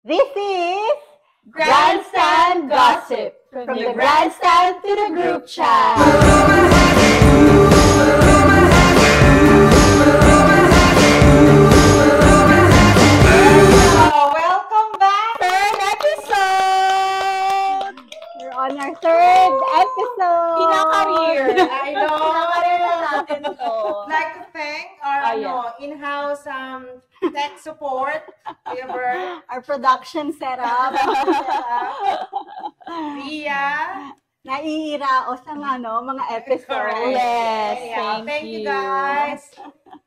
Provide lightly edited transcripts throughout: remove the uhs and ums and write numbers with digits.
This is Grandstand Gossip. From the grandstand to the group chat. welcome back! Third episode! We're on our third episode! Pinaka-career. I know. Pinaka-career na natin to. I'd like to thank our in-house tech support, Our production setup. Via. Naiiraos ang mga episodes. Yes, Thank you guys.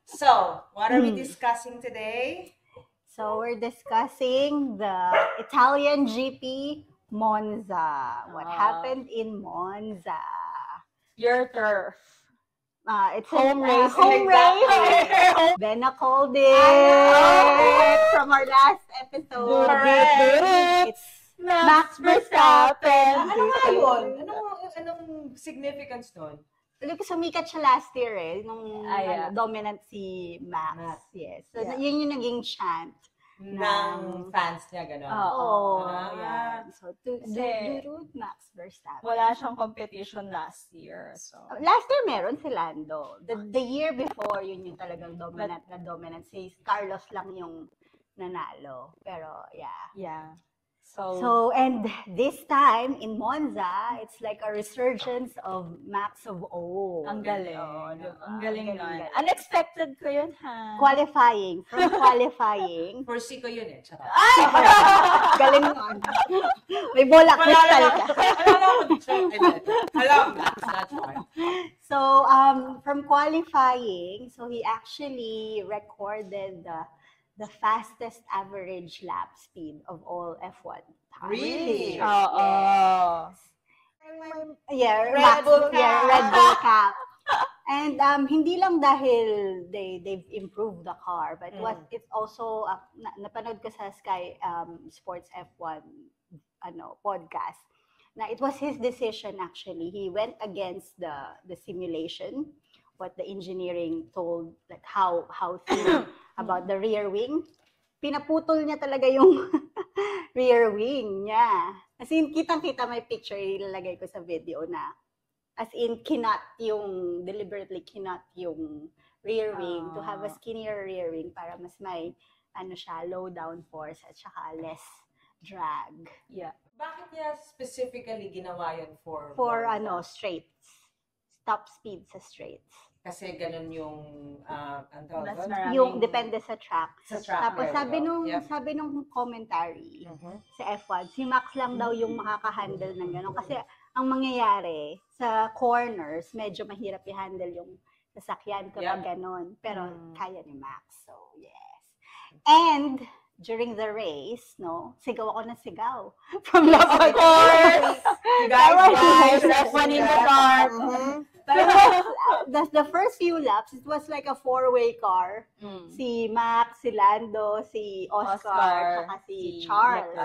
So, what are we discussing today? So, we're discussing the Italian GP Monza. What happened in Monza? Your turf. It's Home a race. home race. Benna called it from our last episode. Correct. It's Max Verstappen. Ano nga yun? Anong significance nun? Sumikat siya last year nung dominant si Max. Yes. So, yun yung naging chant. Ng fans niya, gano'n. Yan. So, to Max Verstappen. Wala siyang competition last year. So Last year meron si Lando. The year before, yun yung talagang dominant. Si Carlos lang yung nanalo. Pero, yeah. So, and this time, in Monza, it's like a resurgence of Max of O. Ang galing. Ang galing nun. Unexpected ko yun, ha? Qualifying. From qualifying. Foresee ko yun Charot. Galing nun. May bola crystal ka. Alam, Max, that's fine. So, from qualifying, so he actually recorded the fastest average lap speed of all F1 time. Really? Yeah, Red Bull Cap. And hindi lang dahil they've improved the car, but it's also napanood ko sa Sky Sports F1 podcast. Na it was his decision actually. He went against the simulation, what the engineering told, like how thin about the rear wing. Pinaputol niya talaga yung rear wing niya. As in, kitang-kita may picture, ilalagay ko sa video na as in, deliberately kinot yung rear wing to have a skinnier rear wing para mas may, low downforce at saka less drag. Yeah. Bakit niya specifically ginawa yun for straights. Top speed sa straights. Kasi ganun yung yung depende sa track. Tapos sabi nung commentary sa F1, si Max lang daw yung makaka-handle ng gano'n. Kasi ang mangyayari sa corners, medyo mahirap i-handle yung sasakyan kapag gano'n. Pero kaya ni Max. So, yes. And during the race, sigaw ako ng sigaw. From the course! You guys, F1 in the dark. The first few laps, it was like a four-way car. Si Max, si Lando, si Oscar, saka si Charles.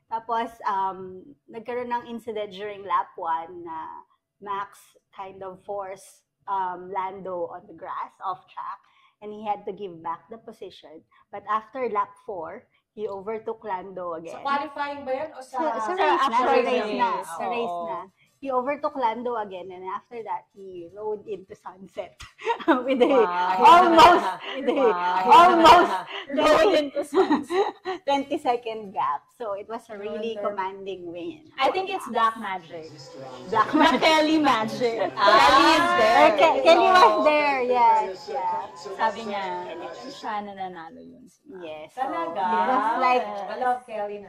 Tapos, nagkaroon ng incident during lap 1 na Max kind of forced Lando on the grass, off track, and he had to give back the position. But after lap 4, he overtook Lando again. Sa qualifying ba yan? O sa race na. He overtook Lando again, and after that, he rode into sunset with almost rode into sunset. 20-second gap. So it was a really commanding win. I think it's Black Magic. Kelly Magic. Kelly is there. Kelly was there, yes. Sabi niya, siya na nanalo yun. Yes. Talaga? It was like, I love Kelly na.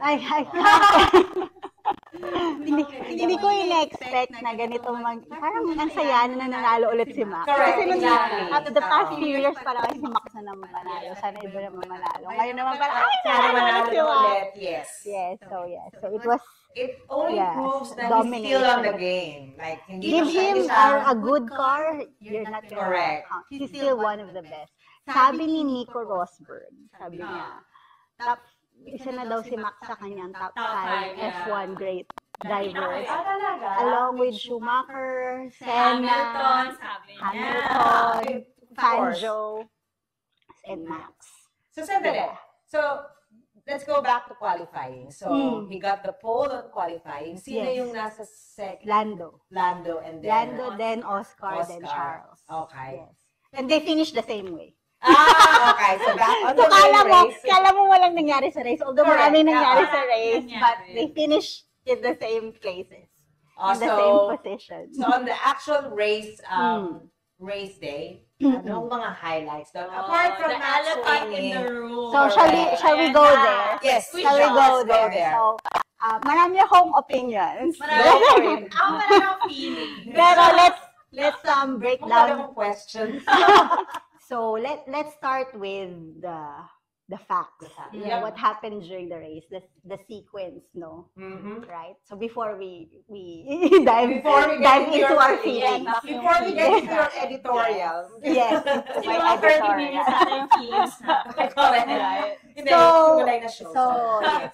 Hindi ko in-expect na ganito parang ang saya na nanalo ulit si Max. Correct, Kasi exactly. after the past few years, parang si Max na naman manalo. Sana iba naman manalo. Ngayon naman parang, Sana manalo si Max. ulit, yes. Yes, so it was, It only proves that he's still on the game. Like, hindi give siya him isang- a good car, you're not gonna Correct. count. He's still one of the best. Sabi ni Nico Rosberg, sabi niya, isa na daw si Max sa kanyang top 5 F1 great drivers. Along with Schumacher, Senna, Hamilton, Fangio, and Max. So, sandali. So, let's go back to qualifying. So, he got the pole on qualifying. Sino Yes. yung nasa second? Lando. Lando and then Lando, then Oscar, then Oscar. Charles. Okay. Yes. And they finished the same way. Okay. So, back on So, the main race. kala mo walang nangyari sa race. Although Correct. maraming nangyari Yeah. sa race, Nangyari. but they finished in the same places. Oh, In the same position. So, on the actual race, race day, anong mga highlights doon? Apart from the Max elephant in winning. the room. So, shall we go there? Yes, We Shall we shall. go Let's go there? there. So, marami akong opinions. Marami ko rin. Ako wala akong feeling. Pero let's break Kung wala down. akong question. So let's start with the facts. You know, Yeah. what happened during the race, the sequence, no? Mhm. Right? So before we dive Before we dive get into your our feelings. feelings. Before we get into your editorial. Yes. Kasi my mga 30 editorial. minutes na yung feelings na. Correct. Right? Hindi, So- hiwalay na show. So, yes.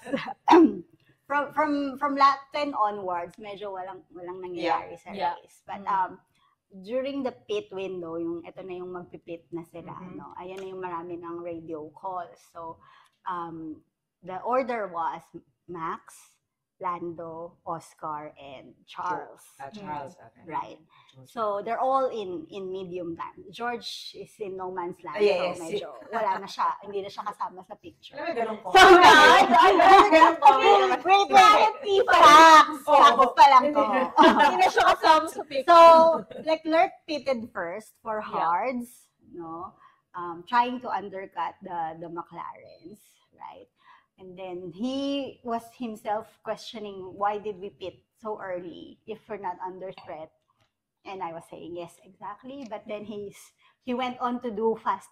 from lap 10 onwards, medyo walang nangyayari sa Yeah. race. But during the pit window, ito na yung magpipit na sila, no? Ayan na yung marami ng radio calls. So, the order was Max, Lando, Oscar, and Charles. Charles, okay. Right. So, they're all in medium time. George is in no man's land. Yes. So, medyo wala na siya. Hindi na siya kasama sa picture. Alam mo, ganun ko. So, Ganun ko. wait. Facts pa lang to. Hindi na siya kasama sa picture. So, Leclerc pitted first for hards, no? Trying to undercut the McLarens, right? And then he was himself questioning, why did we pit so early if we're not under threat? And I was saying, yes, exactly. But then he went on to do fast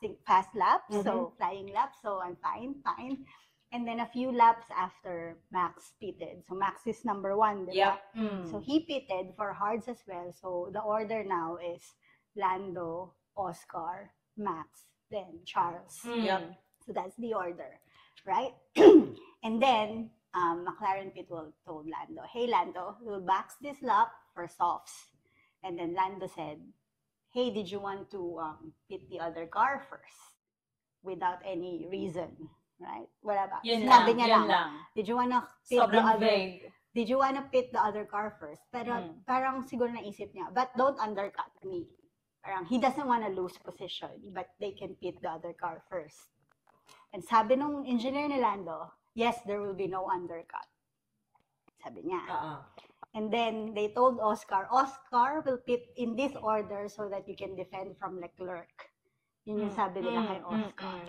laps, so flying laps. So I'm fine. And then a few laps after, Max pitted. So Max is number 1, diba? Yep. So he pitted for hards as well. So the order now is Lando, Oscar, Max, then Charles. Yep. So that's the order, right? And then McLaren pit told Lando, hey Lando, we'll box this lap for softs. And then Lando said, hey, did you want to pit the other car first? Without any reason, right? Wala ba? Yun Sinabi lang, niya yun lang. lang. Did you wanna pit Sobrang vague. Did you wanna pit the other car first? Pero parang siguro naisip niya, but don't undercut me. Parang he doesn't wanna lose position, but they can pit the other car first. And sabi nung engineer ni Lando, yes, there will be no undercut. Sabi niya. And then they told Oscar will pit in this order so that you can defend from Leclerc. Yun yung sabi nila kay Oscar.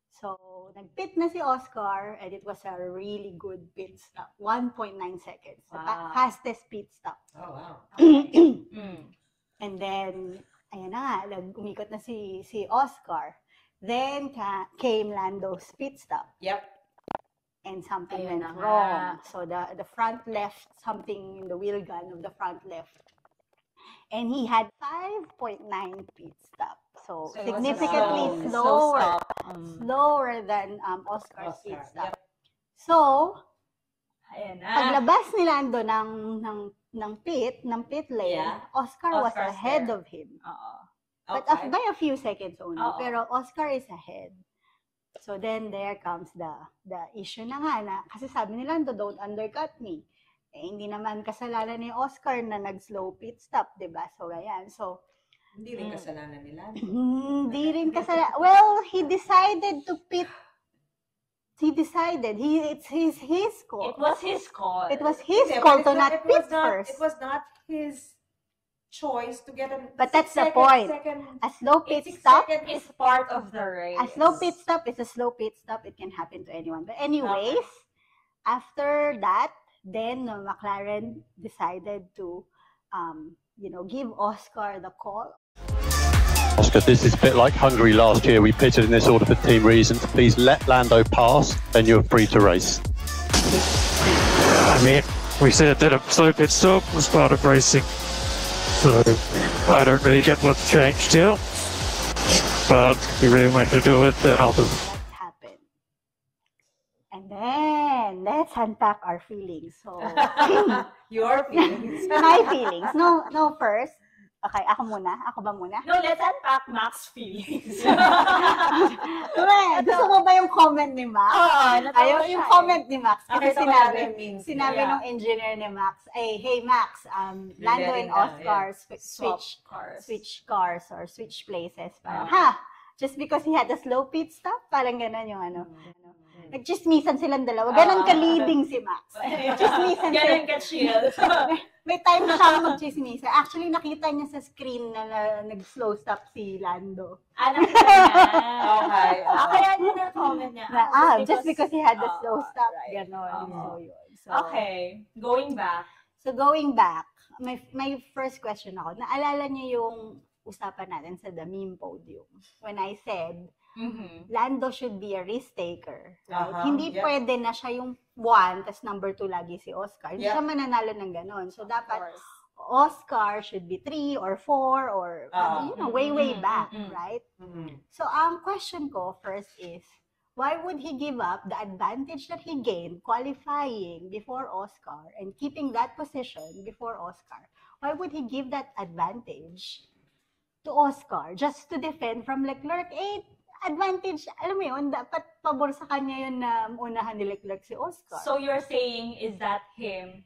So, nag-pit na si Oscar and it was a really good pit stop. 1.9 seconds. The fastest pit stop. Oh, wow. And then, ayan na nga, umikot na si Oscar. Then came Lando's pit stop. Yep. And something Ayun went na wrong. nga. So the front left, something in the wheel gun of the front left. And he had 5.9 pit stop. So So it was a significantly slow slower than Oscar's pit Oscar. stop. Yep. So, Ayan na. paglabas ni Lando ng pit lane, Yeah. Oscar was Oscar's ahead there. of him. Oo. But Okay. by a few seconds only. Oo. Pero Oscar is ahead. So then there comes the issue na nga na, kasi sabi ni Lando, don't undercut me. Eh, hindi naman kasalanan ni Oscar na nag-slow pit stop, di ba? So, ayan. So, Hindi rin kasalanan nila. hindi rin kasalanan. Well, he decided to pit. He decided. It's his call. It was his call. It was his Yeah, call but to not pit first. It was not his choice to get a But that's the point. A slow pit stop, It's part of the race. a slow pit stop is a slow pit stop. It can happen to anyone. But anyways, after that, then McLaren decided to, give Oscar the call. Oscar, this is a bit like Hungary last year. We pitted in this order for team reasons. Please let Lando pass, then you're free to race. I mean, we said that a slow pit stop was part of racing. So I don't really get what's changed here. But if you really want to do it, then I'll do it. That happened. And then, let's unpack our feelings. So, Your feelings. my feelings. No, first, Okay, ako muna? Ako ba muna? No, let's unpack Mac's feelings. Gusto mo ba yung comment ni Max? Oo, natawa Ayaw siya yung eh. comment ni Max. Kasi Nakita ko sinabi, natin yung memes. sinabi Yeah. nung engineer ni Max, hey Max, Lando and letting down, Oscar Switch cars. switch cars or switch places. Parang, just because he had a slow pit stop? Parang gano'n yung ano. Nagchismisan silang dalawa. Ganon ka-leading si Max. Chismisan Ganun sila. ka-chill. May time siyang magchismisan. Actually, nakita niya sa screen na nag-slow stop si Lando. Anak ko niya. Okay. Kaya niya na-comment niya. Just because he had a slow stop. right. Ganon. So, yun. So, Okay, going back. So, going back, my first question ako, naalala niyo yung usapan natin sa The Meme Podium when I said, Lando should be a risk taker. Right? Hindi pwede na siya yung 1, tas number 2 lagi si Oscar. Hindi siya mananalo ng ganon. So, dapat Oscar should be 3 or 4 or, way back, right? So, ang question ko first is, why would he give up the advantage that he gained qualifying before Oscar and keeping that position before Oscar? Why would he give that advantage to Oscar just to defend from Leclerc? Advantage, alam mo yun, dapat pabor sa kanya yun na unahan ni Leclerc si Oscar. So you're saying, is that him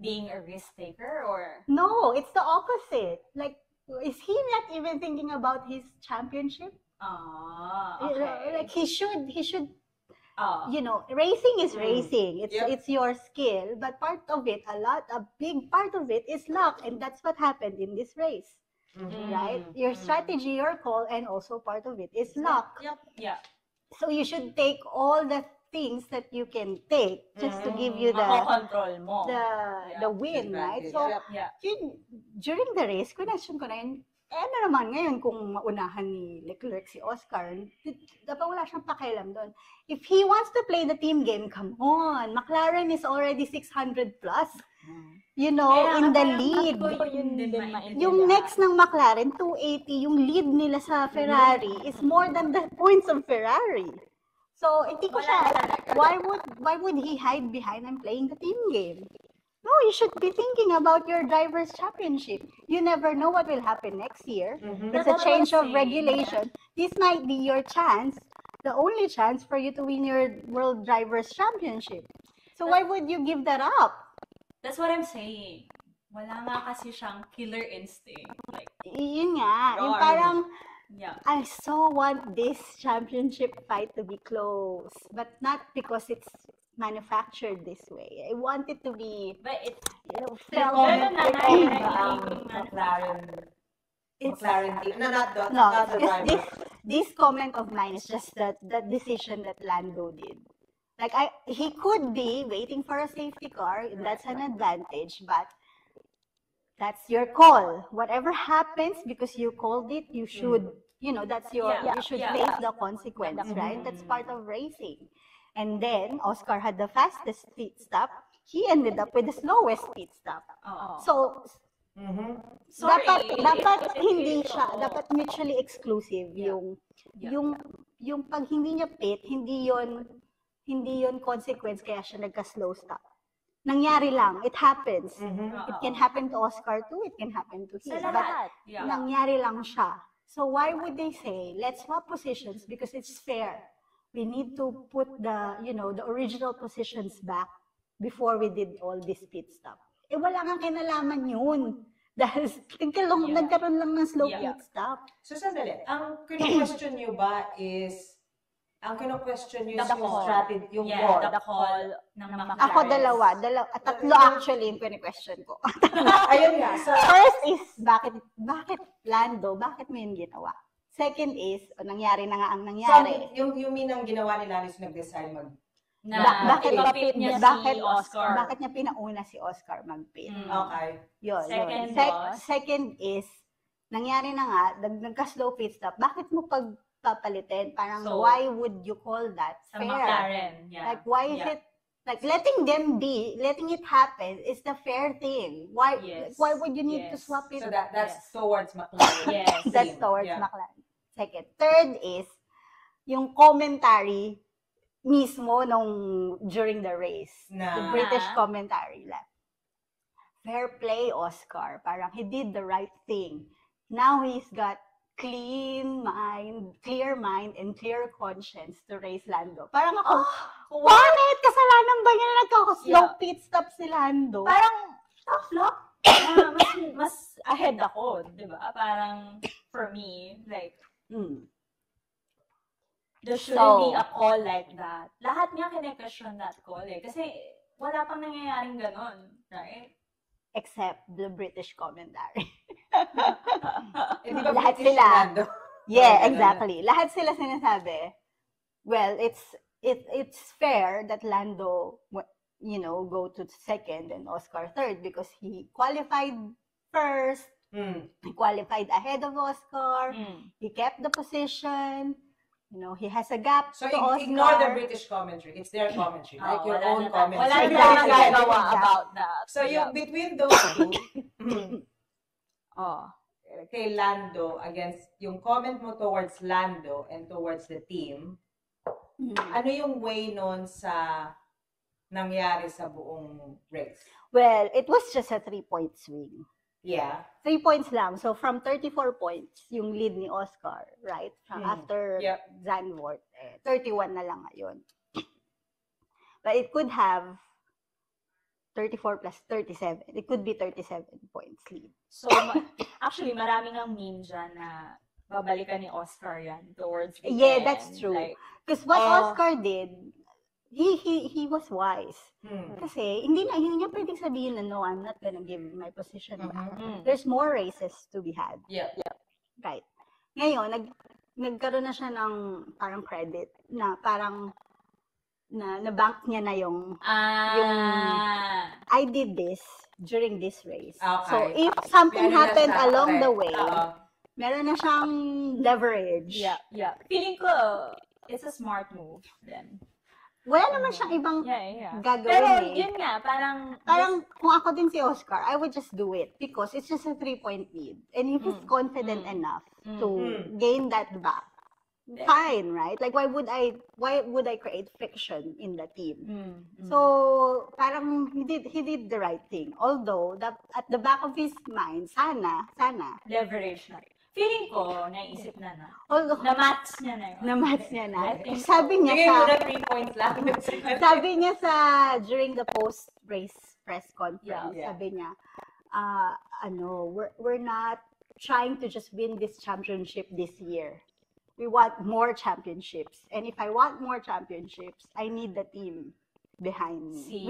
being a risk taker or? No, it's the opposite. Like, is he not even thinking about his championship? Okay. Like, he should, racing is racing. It's your skill, but part of it, a big part of it is luck, and that's what happened in this race. Right? Your strategy, your call, and also part of it is luck. Yeah. So you should take all the things that you can take just to give you Makokontrol mo. the win, right? So Yeah. during the race, question ko na yun, ano naman ngayon kung maunahan ni Leclerc si Oscar, dapat wala siyang pakialam doon. If he wants to play the team game, come on, McLaren is already 600 plus. In the lead. Yung next ng McLaren, 280, yung lead nila sa Ferrari is more than the points of Ferrari. So, hindi ko siya, why would he hide behind and playing the team game? No, you should be thinking about your driver's championship. You never know what will happen next year. It's a change of regulation. This might be your chance, the only chance for you to win your World Drivers' Championship. So why would you give that up? That's what I'm saying. Wala nga kasi siyang killer instinct. Like, Yun nga, yung Roar. parang, yeah. I so want this championship fight to be close, but not because it's manufactured this way. I want it to be, But it's, felt Pero McLaren team. Not the this, driver. this comment of mine is just that decision that Lando did. Like, he could be waiting for a safety car, that's an advantage, but that's your call. Whatever happens, because you called it, you should, that's you should face the consequence, right? That's part of racing. And then, Oscar had the fastest pit stop. He ended up with the slowest pit stop. So, dapat hindi siya, dapat mutually exclusive yung pag hindi niya pit, hindi yon consequence kaya siya nagka-slow stop. Nangyari lang. It happens. It can happen to Oscar too. It can happen to him. But nangyari lang siya. So why would they say, let's swap positions because it's fair. We need to put the original positions back before we did all this pit stop. Wala kang kinalaman yun. Dahil nagkaroon lang ng slow pit stop. So, sandali. Ang kino-question nyo ba is, yung strategy, yung board. the call ng McLaren. Ako dalawa. Tatlo actually yung question ko. Ayun nga. So, First is, bakit Lando? Bakit mo yung ginawa? Second is, nangyari na nga ang nangyari. yung minang ginawa ni Lando is nag-decide Bakit ipapit niya si Oscar? Bakit niya pinauna si Oscar mag-pit? Okay. Yun. Second Second is, nangyari na nga, nagka-slow pit stop. Bakit mo pagpapalitin? Parang, So, why would you call that Sa fair? McLaren. Yeah. Like, why is it, like, letting it happen is the fair thing. Why would you need to swap it? So that's towards McLaren. Yes. That's towards McLaren. Second. Third is, yung commentary mismo during the race. The British commentary. Like, fair play, Oscar. Parang he did the right thing. Now he's got clear mind, and clear conscience to race Lando. Parang ako, bakit? Kasalanan ba niya na nagkaka-slow pit stop si Lando? Parang tough luck. Mas ahead ako, di ba? Parang, for me, like, there shouldn't be a call like that. Lahat nga kine-question that call eh. Kasi wala pang nangyayaring ganon, right? Except the British commentary. Di ba Lahat British sila. Lando? Yeah, exactly. Lahat sila sinasabi, well, it's fair that Lando, go to second and Oscar third because he qualified first. He qualified ahead of Oscar. He kept the position. He has a gap So to Oscar. ignore the British commentary. It's their commentary, like your own commentary. Wala na Exactly. nagagawa about that. So between those two, Oh. kay Lando against yung comment mo towards Lando and towards the team, ano yung way nun sa nangyari sa buong race? Well, it was just a 3-point swing. Yeah. 3 points lang. So, from 34 points, yung lead ni Oscar, right? After Zandvoort, 31 na lang ngayon. But it could have 34 plus 37. It could be 37 points lead. So, actually, maraming ang meme dyan na babalikan ni Oscar yan towards the Yeah, end. that's true. Like, Because what Oscar did, he was wise. Kasi hindi niya pwedeng sabihin na, no, I'm not gonna give my position back. There's more races to be had. Yeah. Right. Ngayon, nagkaroon na siya ng parang credit na parang na-bank niya na yung I did this during this race. Okay. So, if something Meron na happened siya, along okay. the way, meron na siyang leverage. yeah. Feeling ko, it's a smart move then. Wala naman siyang ibang Yeah. gagawin Pero eh. yun nga, parang Kung ako din si Oscar, I would just do it because it's just a 3-point lead. And if he's confident enough to gain that back, fine, right? Like, why would I create friction in the team? So, parang he did the right thing. Although, at the back of his mind, sana, leverage na. Feeling ko, naisip na. although, Na-match niya na yun. na-match niya na. I think so. Sabi niya Bigay sa, mo na 3 points lang. during the post-race press conference, Yeah. sabi niya, we're not trying to just win this championship this year. We want more championships. And if I want more championships, I need the team behind me. See?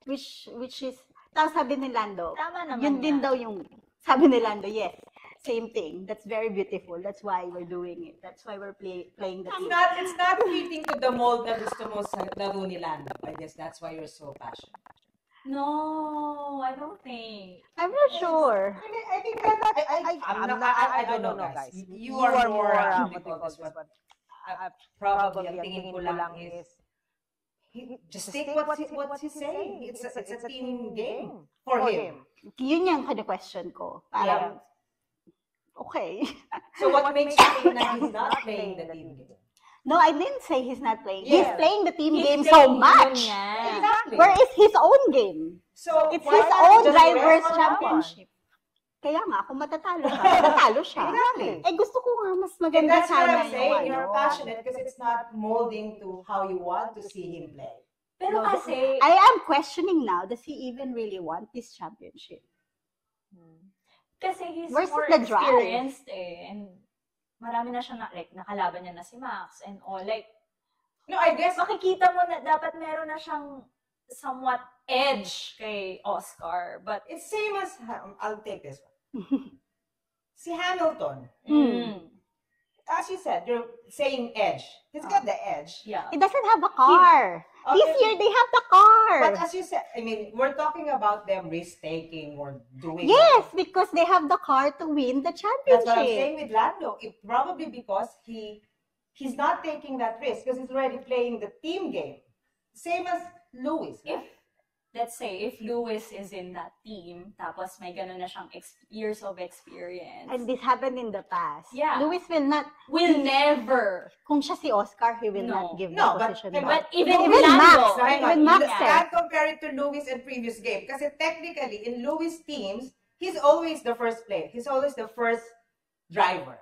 Which is, tapos sabi ni Lando, Tama naman yun din nga. daw yung, sabi ni Lando, yes, same thing. That's very beautiful. That's why we're doing it. That's why we're playing the team. It's not fitting to the mold na gusto mo sa laro ni Lando. I guess that's why you're so passionate. No, I don't think. I'm not sure. I think that I don't know, guys. You are more because what probably ang tingin ko lang is just take what he's saying. It's a team game for him. Yun yung question ko. Parang, okay. So what makes you think that he's not playing the team game? No, I didn't say he's not playing. Yeah. He's playing the team He's game playing so yun much. nga. Exactly. Where is his own game? So It's why his not own just driver's rest on championship. Kaya nga, kung matatalo siya. Exactly. Eh, gusto ko nga mas And maganda that's what sana I'm saying. yung You're passionate because it's not molding to how you want to see him play. Pero No, kasi, I am questioning now, does he even really want this championship? he's Where's more the drive? experienced eh. And marami na siya nakalaban niya na si Max and all. Like, No, I guess makikita mo na dapat meron na siyang somewhat edge kay Oscar. But, it's same as I'll take this one. Si Hamilton, as you said, you're saying edge. He's got the edge. yeah. He doesn't have a car. This Okay. year, they have the car. But as you said, I mean, we're talking about them risk-taking or doing. Yes, because they have the car to win the That's championship. what I'm saying with Lando. It probably because he's not taking that risk because he's already playing the team game. Same as Lewis. If let's say, if Lewis is in that team, tapos may ganun na siyang years of experience. And this happened in the past. Yeah. Lewis will not, Will never. kung siya si Oscar, he will No. not give No, the but- position but back. even Even Lando, Max, Hang on, even Max you said. can't compare it to Lewis and previous game. Kasi technically, in Lewis teams, he's always the first player. He's always the first driver.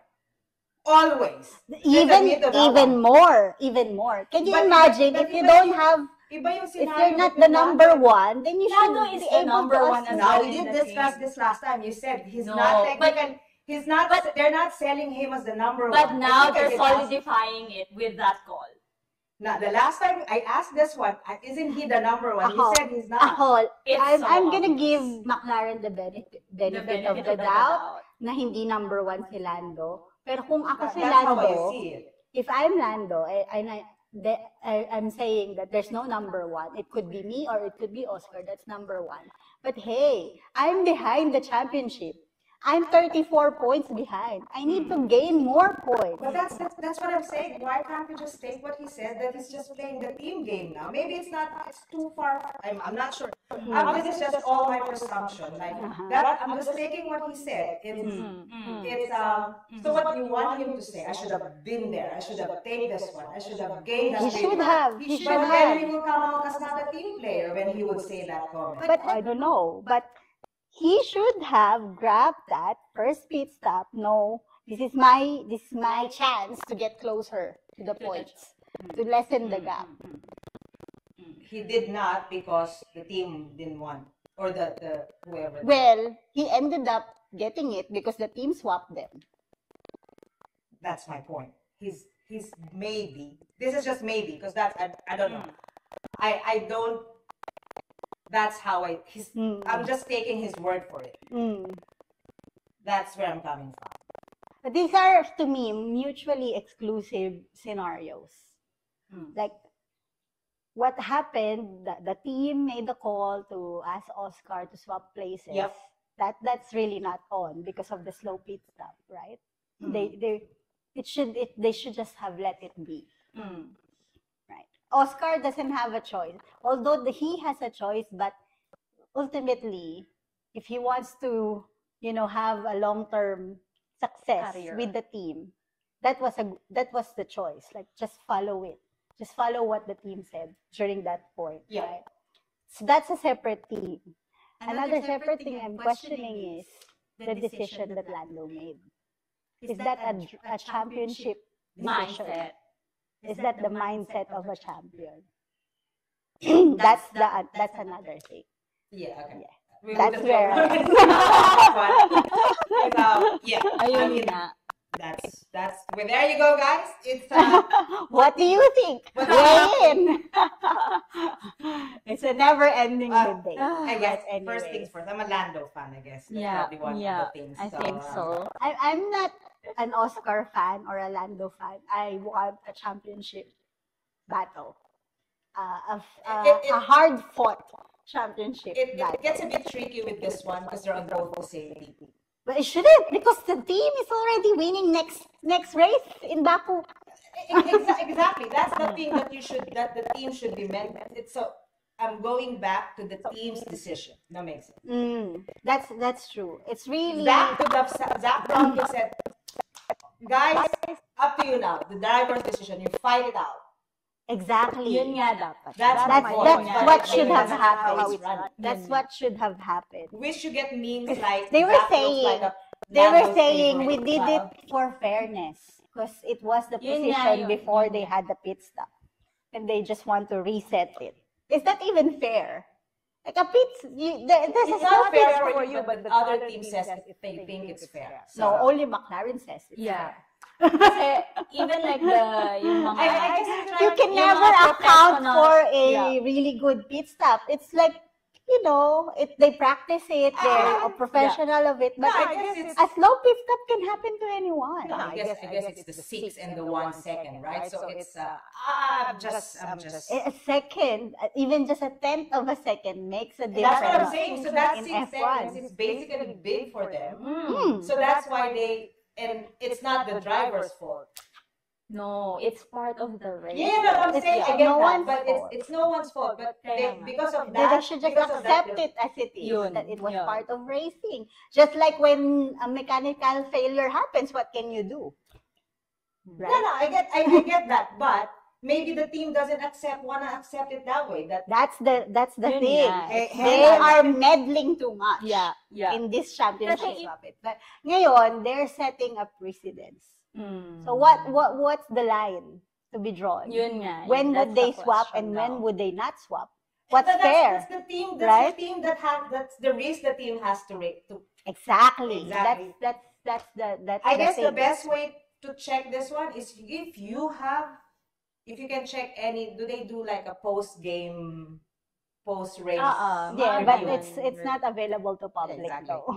Always. Even more. Can you But- imagine but if you iba don't yung- have, Iba yung if scenario you're not with the Lando. number one, then you should Lando is be the able number to one assist. as Now, well we in did the discuss team. this last time. You said he's No, not but- technical. He's not. They're not selling him as the number But one. now I think they're I did ask- solidifying it with that call. Now, the last time I asked this one, isn't he the number one? He Ako. said he's not. Ako, It's I'm so gonna obvious. give McLaren the benefit of the doubt na hindi number one si Lando. Pero kung ako si That's how I Lando, see it. if I'm Lando, I'm saying that there's no number one. It could be me or it could be Oscar. That's number one. But hey, I'm behind the championship. I'm 34 points behind. I need to gain more points. But that's what I'm saying. Why can't we just take what he said, that he's just playing the team game now? Maybe it's too far. I'm not sure. This is just all my presumption. Like that, I'm just taking what he said. It's so what you want him to say? I should have been there. I should have taken this one. I should have gained that. He should have. He should But then he have. will come out as not a team player when he would say that comment. But I don't know. But he should have grabbed that first pit stop. No, this is my chance to get closer to the points, to lessen the gap. He did not because the team didn't want, or the whoever. Well, he ended up getting it because the team swapped them. That's my point. He's maybe. This is just maybe because I don't know. I don't. That's how I'm just taking his word for it. That's where I'm coming from. But these are, to me, mutually exclusive scenarios. Like, what happened, the team made the call to ask Oscar to swap places. Yep. That's really not on because of the slow pit stop, right? They should just have let it be. Right. Oscar doesn't have a choice. Although he has a choice, but ultimately, if he wants to, have a long-term success Career. with the team, that was the choice. Like, just follow it. Just follow what the team said during that point. Yeah. Right? So that's a separate thing. Another separate thing I'm questioning is the decision that Lando made. Is that a championship decision? Mindset. Is that the mindset of a champion? that's another thing. Yeah. Okay. Yeah. We will That's just where- go on. Yeah. I mean, na. that's. Well, there you go, guys. It's. What do you think? Weigh in. It's a never-ending debate. I guess But first anyways. things first. I'm a Lando fan, I guess. That's Yeah, probably one of yeah, the things. I think so. I'm not an Oscar fan or a Lando fan. I want a championship battle. A hard-fought championship It battle. gets a bit tricky with this one because they're on both the same team. But it shouldn't, because the team is already winning next race in Baku. Exactly. That's the thing that the team should be meant. It's so. I'm going back to the team's decision. That makes sense. That's true. It's really Zach Brown could have said, guys, up to you now. The driver's decision. You fight it out. exactly. Yun nga dapat. That's That's my point. what But should have that's how happened. it's run. That's what should have happened. Wish you get memes like They were Zach looks saying- like a They were Lando's saying we favorite did it child. for fairness because it was the Yun nga position yun, before yun they nga. had the pit stop, and they just want to reset it. Is that even fair? Like a pit, this It's is not fair fair for you, but the other team says if they think it's fair. No, only McLaren says it's Yeah. fair. Kasi even like yung mga... I guess I'm trying You can yung never mga account professional- for a Yeah. really good pit stop. It's like, they practice it, they're a professional of it, but I guess it's- a slow pit stop can happen to anyone. No, I guess it's the 6 and the 1 second, right? So it's I'm just A second, even just a tenth of a second makes a difference. that's what I'm saying. So that's in 6 F1. seconds. It's basically big for them. Mm. So that's why and it's not the driver's fault. No, it's part of the race. Yeah, no, I'm saying I get no that, one's but fault. it's no one's fault. But Kaya nga. because of They that, should just because of that, accept it as it is, Yun, that it was yun. part of racing. Just like when a mechanical failure happens, what can you do? Right? No, I get that, but maybe the team doesn't wanna accept it that way. That's the Yun thing. nga. They are meddling too much Yeah. in this championship Kasi- of it. But ngayon, they're setting a precedence. Mm. So what's the line to be drawn? Yun nga. When that's would they the swap question and when now. would they not swap? What's But fair? That's the team. right? The team that's the risk the team has to rate. Exactly. Exactly. That's I guess the thing. best way to check this one is if you can check do they do like a post race? Yeah, but it's not available to public Exactly. though.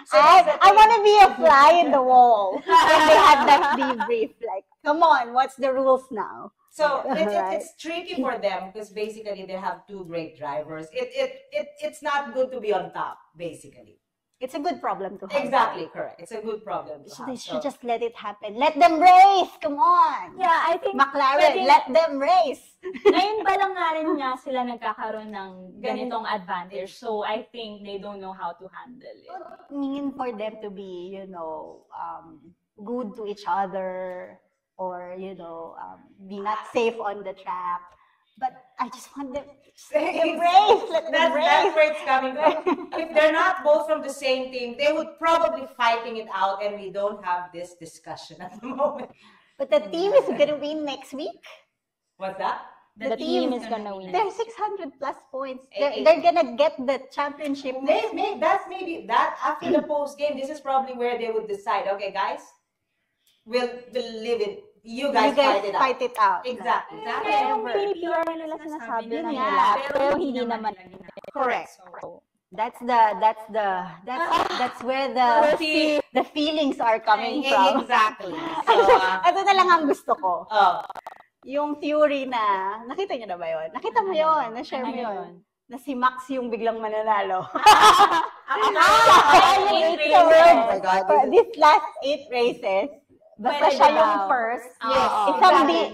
So that's the I thing. want to be a fly in the wall when they had that debrief. Like, come on, what's the rules now? So Right. it's tricky for them because basically they have two great drivers. It's not good to be on top, basically. It's a good problem to have. Exactly, correct. It's a good problem to So have. they should just let it happen. Let them race. Come on. Yeah, I think McLaren, pwede- let them race. ngayon pa lang nga rin nga sila nagkakaroon ng ganitong advantage. So I think they don't know how to handle it. Mean for them to be, good to each other or, be not safe on the track. But I just want them to let them race. Let them That's race. where it's coming from. If they're not both from the same team, they would probably fighting it out, and we don't have this discussion at the moment. But the team is going to win next week. What's that? The team is gonna win. They're 600 plus points. Eh, They're going to get the championship next week. Maybe that after the post game. This is probably where they would decide. Okay, guys, we'll live it. You guys fight it out. Exactly. Kaya yung Whatever. PR nila sinasabi Yun na nga. nila, pero hindi naman. Correct. So, That's where the feelings are coming from. Exactly. So, Ito na lang ang gusto ko. oh, Yung theory na, nakita niyo na ba yun? Nakita mo yun, na-share mo Ano yun. yun? Na si Max yung biglang mananalo. Eight races. Oh my God. For these last 8 races, basta Pwede siya daw. yung first. Yes,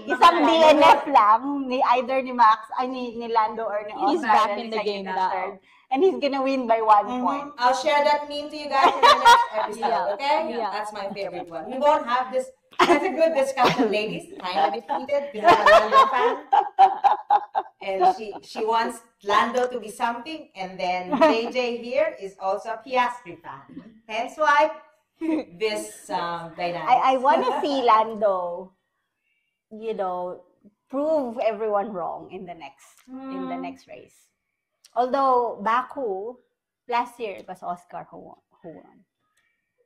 Isang DNF lang, either ni Max, ni Lando or ni Oscar. He's back in and the second game and daw. third. And he's gonna win by 1 point. I'll share that meme to you guys in the next episode. Yeah. Okay? Yeah. That's my favorite one. We won't have this. That's a good discussion, ladies. Kind of defeated because I'm a Lando fan. And she wants Lando to be something. And then JJ here is also a Piastri fan. Hence why this dynamic. I want to see Lando, prove everyone wrong in the next race. Although Baku last year it was Oscar who won.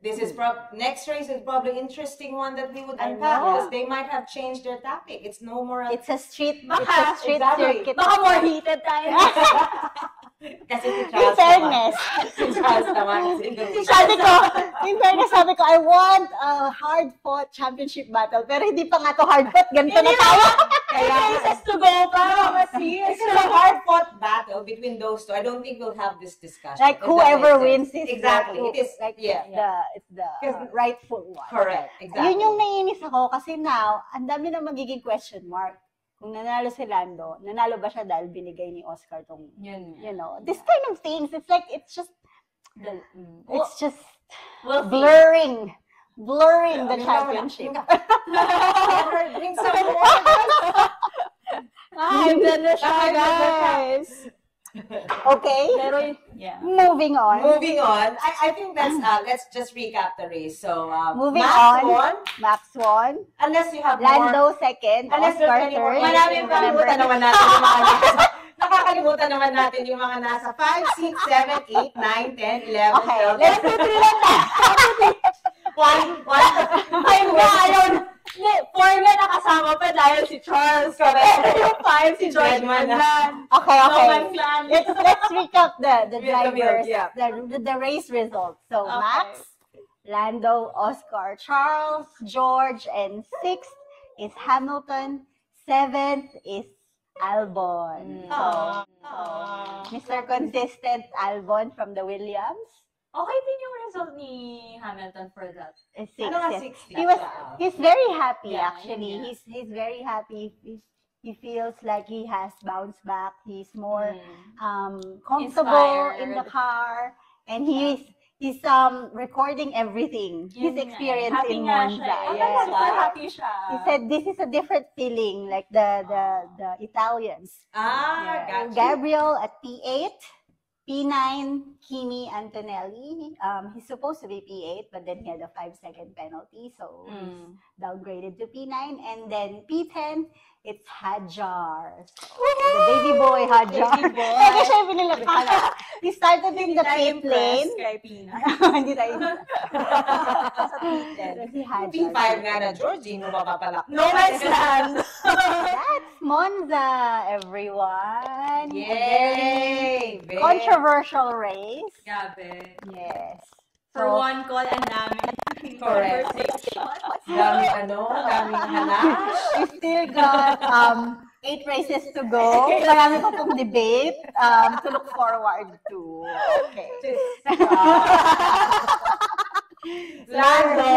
This is next race is probably interesting one that we would I unpack know. because they might have changed their tactic. It's no more. It's a street Exactly. circuit. Baka more heated tayo. Kasi si In Charles fairness, Si Charles naman. sabi ko, I want a hard-fought championship battle. Pero hindi pa nga to hard-fought. Ganito na tayo. Kaya, Races to go pa. it's a hard-fought battle between those two. I don't think we'll have this discussion. Like, if that whoever makes wins sense. is Exactly. the, It is, like, yeah. it's the rightful one. Correct. Exactly. Yun yung naiinis ako kasi now, ang dami na magiging question mark. Kung nanalo si Lando, nanalo ba siya dahil binigay ni Oscar tong, Yun. this kind of things, it's like, it's just We'll see. blurring the championship. Bring some more. I'm gonna siya, guys. Okay? Pero, yeah. Moving on. Moving on. I think let's just recap the race. So, Moving Max on. won. Max won. Unless you have more. Lando second. Unless there's Oscar any more. third. Maraming nakakalimutan naman natin yung mga nasa. Nakakalimutan naman natin yung mga nasa 5, 6, 7, 8, 9, 10, 11, Okay, 12. let's do 3 lang na. One. Ayun nga, ayun. 4 nga nakasama pa dahil si Charles. Pero yung 5 si George Manlan. Okay. Roman Clan. Let's recap the With the drivers, build, yeah. the race results. So Okay. Max, Lando, Oscar, Charles, George, and 6th is Hamilton. 7th is Albon. So, Mr. Consistent Albon from the Williams. Okay din yung result ni Hamilton for that. Six, Ano nga, yes. 60? He's very happy Yeah, actually. yeah. He's very happy. He feels like he has bounced back. He's more comfortable in the Inspired. car, and he's recording everything. His Yun nga, experience happy in nga Monza. siya. Yes. Super happy siya. He said this is a different feeling, like the Italians. Ah, Yeah. gotcha. Gabriel at P8, P9, Kimi Antonelli. He's supposed to be P8, but then he had a 5-second penalty, so he's downgraded to P9. And then P10, it's Hadjar. The baby boy Hadjar. Baby boy. Kaya siya yung pinilapaan. He started in the pit lane. Kay Pina. Hindi tayo. Sa P10. Si Hadjar. P5 nga na, Georgie, no mapapalak. No man's land. That's Monza, everyone. Yay! Very- Controversial race. Grabe. Yes. For So, one call, ang dami. Correct. daming halash. we still got 8 races to go. Marami pa pong debate to look forward to. Okay. Lando.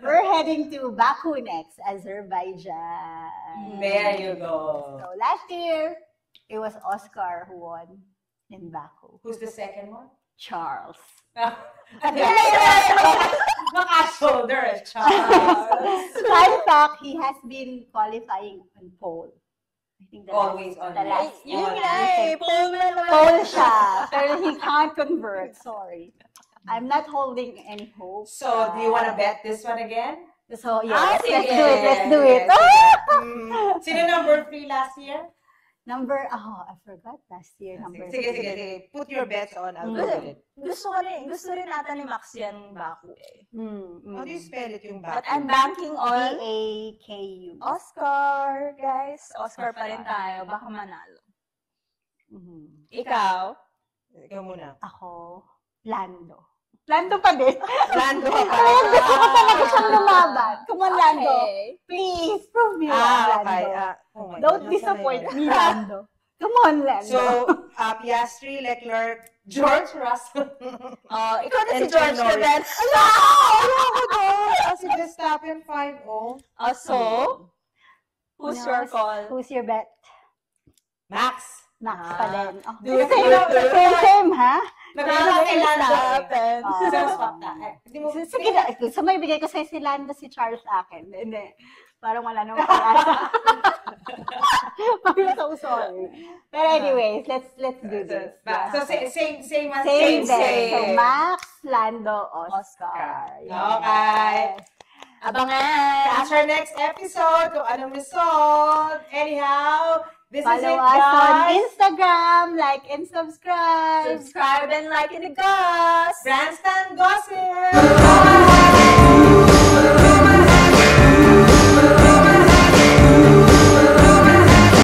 We're heading to Baku next, Azerbaijan. There you go. So last year, it was Oscar who won in Baku. Who's the second one? Charles. Maka-shoulder, Charles. Fun fact, he has been qualifying on pole. I think the Always on the last Yun one. nga eh. Pull na naman. Pole siya. Pero he can't convert. Sorry. I'm not holding any hope. So, do you want to bet this one again? So, yes, sige. let's do it. Let's do it. Yes, Sino number 3 last year? I forgot last year. Number Sige. Put your bets on. I'll Mm. do it. Gusto rin natin ni Max yan Baku eh. How do you spell it yung But back? I'm banking on Baku. Oscar, guys. Oscar pa rin tayo. Baka manalo. Mhm. Ikaw? Ikaw muna. Ako, Lando. Lando pa din. Lando ka pa. Gusto ko talaga siyang lumaban. Come on, Lando. Okay. Please, prove me wrong, Okay. Lando. Oh my Don't God, disappoint nasaan me, na yan? Lando. Come on, Lando. So, Piastri, Leclerc, George Russell. Ikaw na si And George Norris. na din. Ayoko doon. Si Verstappen 5-0. So, who's No, your call? Who's your bet? Max. Max pa din. Oh, Do it. same, ha? Nagkakaroon kay Lando. Verstappen. Oh. So, swap na. Hindi mo, Sige na, gusto mo ibigay ko sa'yo si Lando, si Charles akin. Hindi. Parang wala namang pag-asa. I'm so sorry. But anyways, let's do this. So, same as Same bet. same. So, Max, Lando, Oscar. Okay. Yes. Abangan! Catch our next episode kung anong result. Anyhow, this is Follow it, us on guys. Instagram, like and subscribe. Subscribe and like in the goss! Brandstand Gossip.